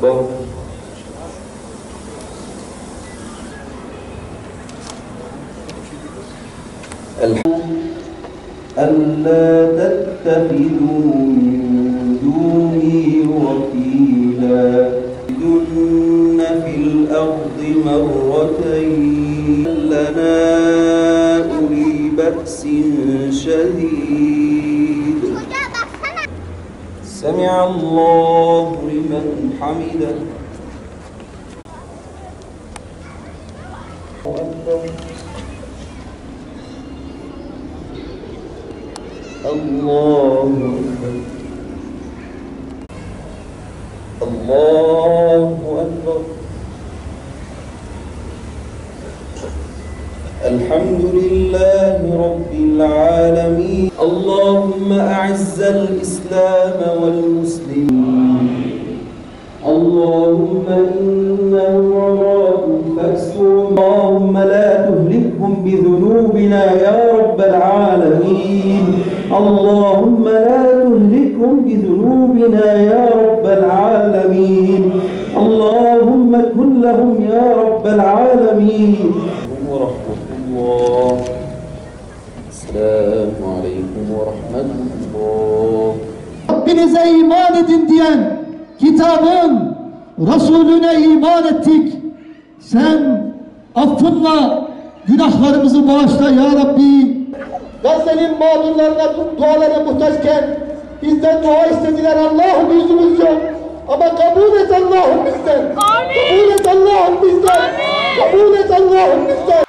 أكبر. ألا تتخذوا من دوني وكيلا يفسدن في الأرض مرتين لنا أولي بأس شديد سمع الله لمن حمده. الله أكبر. الله أكبر. الحمد لله رب العالمين. اللهم أعز الإسلام والمسلمين. اللهم إنهم عراة فاكسوهم. اللهم لا تهلكهم بذنوبنا يا رب العالمين. اللهم لا تهلكهم بذنوبنا يا رب العالمين. اللهم كن لهم يا رب العالمين. ورحمة الله. السلام عليكم ورحمة الله. Rabbinize iman edin diyen kitabın Resulüne iman ettik. Sen affınla günahlarımızı bağışla ya Rabbi. Gazze'nin mağdurlarına dualara muhtaçken bizden dua istediler. Allah'ım yüzümüz yok. Ama kabul et Allah'ım bizden. Amin. Kabul et Allah'ım bizden. Amin. Kabul et Allah'ım bizden.